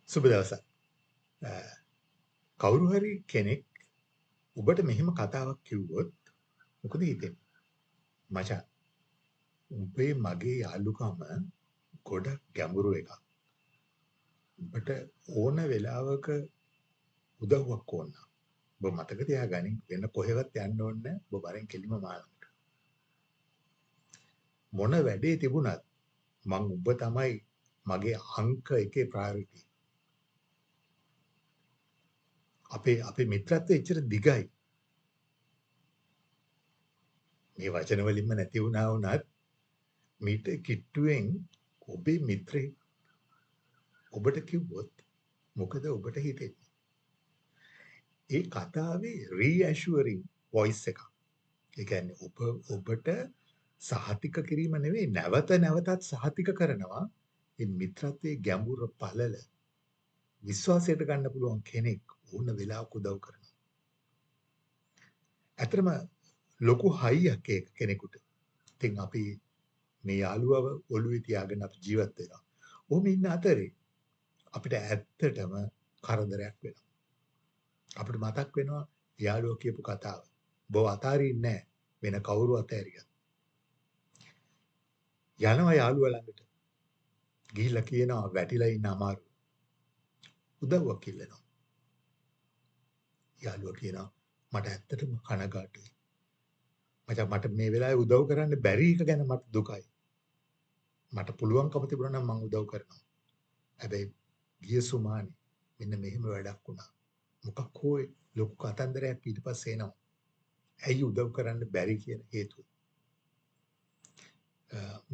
සුබ දවසක්. කවුරු හරි කෙනෙක් ඔබට මෙහෙම කතාවක් කිව්වොත් මොකද හිතෙන්නේ? මචං, උඹේ මගේ යාළුකම ගොඩක් ගැඹුරු එකක්. උඹට ඕන වෙලාවක උදව්වක් ඕන නම් ඔබ මතක තියාගනින් වෙන කොහෙවත් යන්න ඕනේ නැහැ. ඔබ වරෙන් කෙලිම මාළඹට. මොන වැඩේ තිබුණත් මං ඔබ තමයි මගේ අංක 1 ප්‍රයොරිටි. අපේ මිත්‍රත්වය එච්චර දිගයි. මේ වචන වලින්ම නැති වුණා වුණත් මීට කිට්ටුවෙන් ඔබේ මිත්‍රේ ඔබට කිව්වොත් මොකද ඔබට හිතෙන්නේ? ඒ කතාවේ රීඇෂුවරින් වොයිස් එකක්. ඒ කියන්නේ ඔබට සහතික කිරීම නෙවෙයි නැවත නැවතත් සහතික කරනවා මේ මිත්‍රත්වයේ ගැඹුර පළල විශ්වාසයට ගන්න පුළුවන් කෙනෙක් ඕන වෙලාවක උදව් කරනවා. ඇත්තටම ලොකු හයියක් ඒක කෙනෙකුට. ඉතින් අපි මේ යාළුවව ඔළුවේ තියාගෙන අපි ජීවත් වෙනවා. ඔහොම ඉන්න අතරේ අපිට ඇත්තටම කරදරයක් වෙනවා. අපිට මතක් වෙනවා යාළුවෝ කියපු කතාව. "බෝ අතාරින්නේ නැහැ වෙන කවුරු අතෑරියත්." යනවා යාළුවා ළඟට. ගිහිල්ලා කියනවා වැටිලා ඉන්න අමාරුයි. උදව්වක් ඉල්ලනවා. යාළුවා කියනවා "මට ඇත්තටම කනගාටුයි. මචං මට මේ වෙලාවේ උදව් කරන්න බැරි එක ගැන මට දුකයි. මට පුළුවන්කම තිබුණා නම් මං උදව් කරනවා. හැබැයි ගිය සුමානේ මෙන්න මෙහෙම වැඩක් වුණා." මොකක් හෝ ලොකු කතන්දරයක් ඊට පස්සේ එනවා. ඇයි උදව් කරන්න බැරි කියන හේතුව.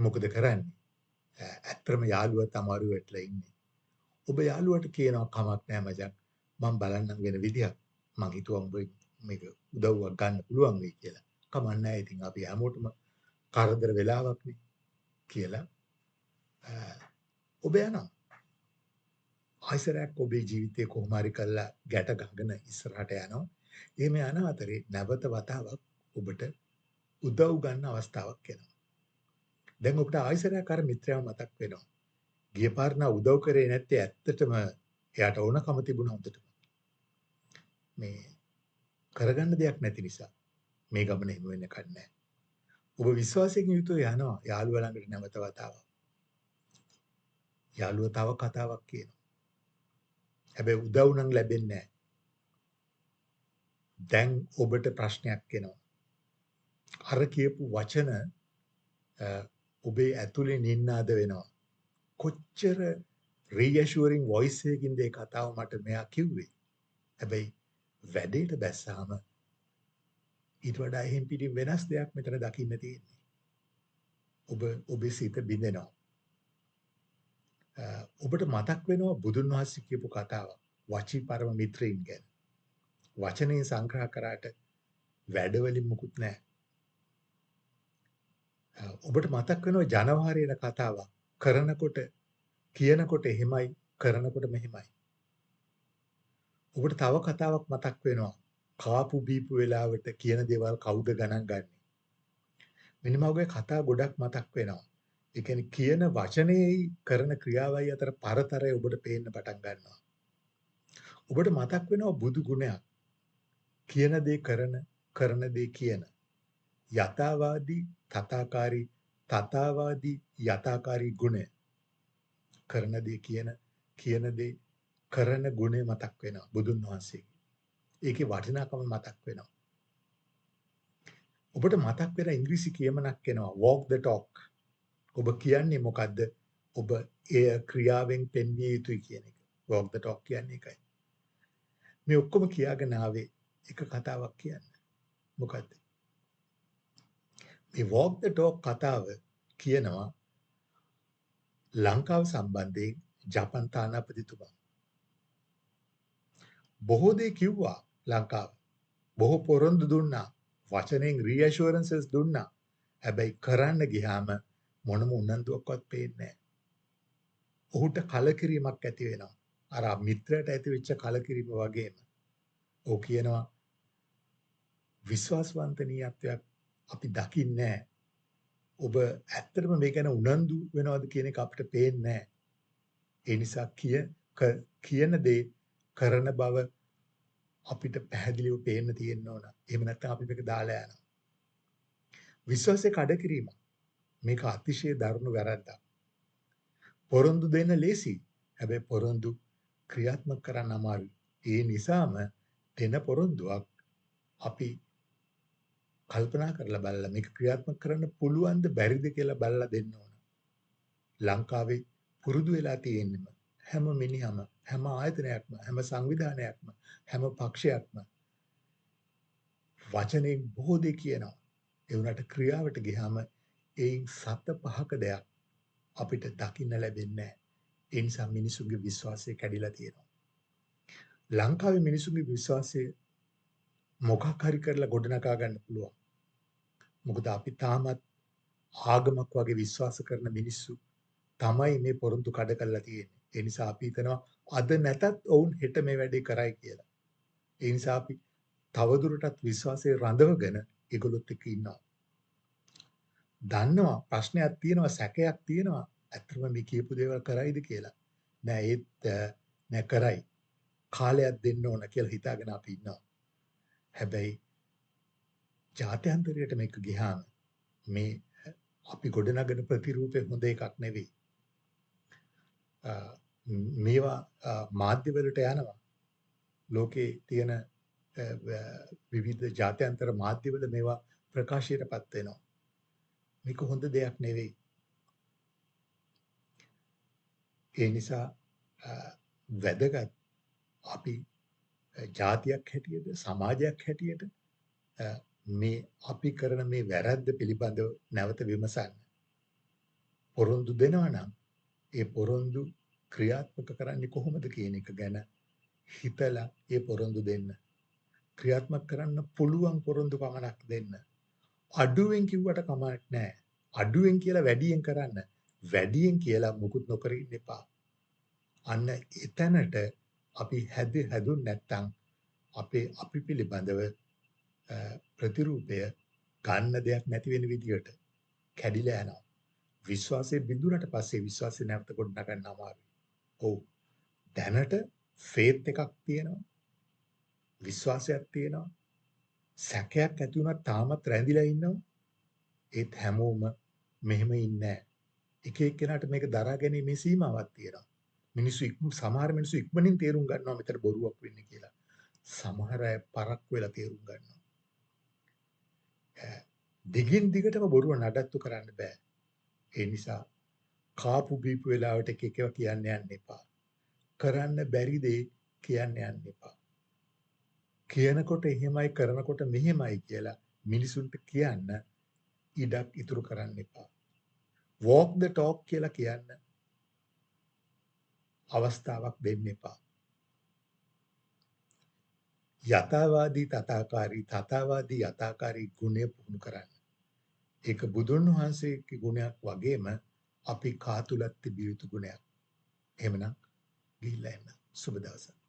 මොකද කරන්නේ? ඇත්තටම යාළුවත් අමාරු වෙట్లా ඉන්නේ. ඔබ යාළුවට කියනවා කමක් නැහැ මචං. මම බලන්නම් වෙන විදියක්. මං හිතුවා උඹ මේක උදව්වක් ගන්න පුළුවන් වෙයි කියලා. කමක් නැහැ. ඉතින් අපි හැමෝටම කරදර වෙලාවක්නේ කියලා ඔබ යනවා. ආයිසරයක් ඔබේ ජීවිතේ කොහොම හරි කරලා ගැට ගහගෙන ඉස්සරහට යනවා. එහෙම යන අතරේ නැවත වතාවක් ඔබට උදව් ගන්න අවස්ථාවක් එනවා. දැන් ඔබට ආයිසරයක් අර මිත්‍රයාව මතක් වෙනවා. ගිය පාර නා උදව් කරේ නැත්තේ ඇත්තටම එයාට ඕනකම තිබුණා හොඳටම. මේ කරගන්න දෙයක් නැති නිසා මේ ගමන හිම වෙන්න කන්නේ. ඔබ විශ්වාසයෙන් යුතුව යනවා යාළුවා ළඟට නැවත වතාවක්. යාළුවා තව කතාවක් කියනවා. හැබැයි උදව් නම් ලැබෙන්නේ නැහැ. දැන් ඔබට ප්‍රශ්නයක් එනවා. අර කියපු වචන ඔබේ ඇතුලේ නින්නාද වෙනවා. කොච්චර රීඇෂුවරින් වොයිස් එකකින්ද ඒ කතාව මට මෙයා කිව්වේ. හැබැයි වැඩේට බැස්සාම ඊට වඩා එහෙම් පිටින් වෙනස් දෙයක් මෙතන දකින්න තියෙන්නේ. ඔබේ සිත බිඳෙනවා. ඔබට මතක් වෙනවා බුදුන් වහන්සේ කියපු කතාව වචී පරම මිත්‍රයින් ගැන. වචනේ සංග්‍රහ කරාට වැඩවලින් මුකුත් නැහැ. ඔබට මතක් වෙනවා ජනවාරයේ කතාවක්. කරනකොට කියනකොට එහෙමයි කරනකොට මෙහෙමයි. ඔබට තව කතාවක් මතක් වෙනවා. කාපු බීපු වෙලාවට කියන දේවල් කවුද ගණන් ගන්නේ. මෙන්න මගේ කතා ගොඩක් මතක් වෙනවා. ඒ කියන්නේ කියන වචනේයි කරන ක්‍රියාවයි අතර පරතරය ඔබට පේන්න පටන් ගන්නවා. ඔබට මතක් වෙනවා බුදු ගුණයක්. කියන දේ කරන දේ කියන. යථාවාදී තථාකාරී තථාවාදී යථාකාරී ගුණය. කරන දේ කියන දේ කරන ගුණය මතක් වෙනවා බුදුන් වහන්සේගේ. ඒකේ වටිනාකම මතක් වෙනවා. ඔබට මතක් වෙන ඉංග්‍රීසි කියමනක් එනවා walk the talk. ඔබ කියන්නේ මොකද්ද? ඔබ එය ක්‍රියාවෙන් පෙන්විය යුතුයි කියන එක. walk the talk කියන්නේ ඒකයි. මේ ඔක්කොම කියාගෙන ආවේ එක කතාවක් කියන්න. මොකද්ද? මේ walk the talk කතාව කියනවා ලංකාව සම්බන්ධයෙන් ජපන් තානාපතිතුමා. බොහෝ දේ කිව්වා ලංකාව. බොහෝ පොරොන්දු දුන්නා. වචනෙන් රීඇෂුරන්සස් දුන්නා. හැබැයි කරන්න ගියාම මොනම උනන්දුවක්වත් පේන්නේ නැහැ. ඔහුට කලකිරීමක් ඇති වෙනවා. අර මිත්‍රයට ඇති වෙච්ච කලකිරීම වගේම. ඔහු කියනවා විශ්වාසවන්තනීයත්වයක් අපි දකින්නේ නැහැ. ඔබ ඇත්තටම මේ ගැන උනන්දු වෙනවද කියන එක අපිට පේන්නේ නැහැ. ඒ නිසා කියන දේ කරන බව අපිට පැහැදිලිව පේන්න තියෙන්න ඕන. එහෙම නැත්නම් අපි මේක දාලා යනවා. විශ්වාසය කඩ කිරීම. මේක අතිශය දරුණු වැරැද්දක්. පොරොන්දු දෙන්න ලේසි. හැබැයි පොරොන්දු ක්‍රියාත්මක කරන්න අමාරුයි. ඒ නිසාම දෙන පොරොන්දුවක් අපි කල්පනා කරලා බලලා මේක ක්‍රියාත්මක කරන්න පුළුවන්ද බැරිද කියලා බලලා දෙන්න ඕන. ලංකාවේ පුරුදු වෙලා තියෙන්නෙම හැම මිනිහම හැම ආයතනයක්ම හැම සංවිධානයක්ම හැම පක්ෂයක්ම වචනෙන් බොහෝ දේ කියනවා. ඒ වුණාට ක්‍රියාවට ගියාම එයින් සත පහක දෙයක් අපිට දකින්න ලැබෙන්නේ නැහැ. ඒ නිසා මිනිසුන්ගේ විශ්වාසය කැඩිලා තියෙනවා. ලංකාවේ මිනිසුන්ගේ විශ්වාසය මොකක් හරි කරලා ගොඩනගා ගන්න පුළුවන්. මොකද අපි තාමත් ආගමක් වගේ විශ්වාස කරන මිනිස්සු තමයි මේ පොරොන්දු කඩ කරලා තියෙන්නේ. ඒ නිසා අපි හිතනවා අද නැතත් ඔවුන් හෙට මේ වැඩේ කරයි කියලා. ඒ නිසා අපි තවදුරටත් විශ්වාසය රඳවගෙන ඒගොල්ලොත් එක්ක ඉන්නවා. දන්නවා ප්‍රශ්නයක් තියෙනවා සැකයක් තියෙනවා. ඇත්තටම මේ කියපු දේවල් කරයිද කියලා. නෑ ඒත් නෑ කරයි. කාලයක් දෙන්න ඕන කියලා හිතාගෙන අපි ඉන්නවා. හැබැයි ජාත්‍යන්තරයට මේක ගියාම මේ අපි ගොඩනගන ප්‍රතිරූපේ හොඳ එකක් නෙවෙයි. මේවා මාධ්‍යවලට යනවා. ලෝකේ තියෙන විවිධ ජාත්‍යන්තර මාධ්‍යවල මේවා ප්‍රකාශයටපත් වෙනවා. මේක හොඳ දෙයක් නෙවෙයි. ඒ නිසා වැදගත් අපි ජාතියක් හැටියට සමාජයක් හැටියට මේ අපි කරන මේ වැරැද්ද පිළිබඳව නැවත විමසන්න. පොරොන්දු දෙනවා නම් ඒ පොරොන්දු ක්‍රියාත්මක කරන්නේ කොහොමද කියන එක ගැන හිතලා ඒ පොරොන්දු දෙන්න. ක්‍රියාත්මක කරන්න පුළුවන් පොරොන්දු පමණක් දෙන්න. අඩුවෙන් කිව්වට කමක් නැහැ. අඩුවෙන් කියලා වැඩියෙන් කරන්න. වැඩියෙන් කියලා මුකුත් නොකර ඉන්න එපා. අන්න එතැනට අපි හැදුන් නැත්තම් අපි පිළිබඳව ප්‍රතිරූපය ගන්න දෙයක් නැති වෙන විදියට කැඩිලා යනවා. විශ්වාසය බිඳුනට පස්සේ විශ්වාසය නැවත ගොඩනගන්න අමාරුයි. ඔව්. දැනට ෆේත් එකක් තියෙනවා. විශ්වාසයක් තියෙනවා. සැකයක් ඇති වුණා තාමත් රැඳිලා ඉන්නවා. ඒත් හැමෝම මෙහෙම ඉන්නේ නැහැ. එක එක්කෙනාට මේක දරා ගැනීමේ සීමාවක් තියෙනවා. සමහර මිනිස්සු ඉක්මනින් තේරුම් ගන්නවා මෙතන බොරුවක් වෙන්නේ කියලා. සමහර අය පරක්කු වෙලා තේරුම් ගන්නවා. දිගින් දිගටම බොරුව නඩත්තු කරන්න බෑ. ඒ නිසා කාපු බීපු වෙලාවට එක එකව කියන්න යන්න එපා. කරන්න බැරි දේ කියන්න යන්න එපා. කියනකොට එහෙමයි කරනකොට මෙහෙමයි කියලා මිනිසුන්ට කියන්න ඉඩක් ඉතුරු කරන්න එපා. walk the talk කියලා කියන්න අවස්ථාවක් දෙන්න එපා. යථාවාදී යථාකාරී ගුණය පුහුණු කරන්න. ඒක බුදුන් වහන්සේගේ ගුණයක් වගේම අපි කා තුලත් තිබිය යුතු ගුණයක්. එහෙමනම් ගිහිල්ලා එන්න. සුබ දවසක්.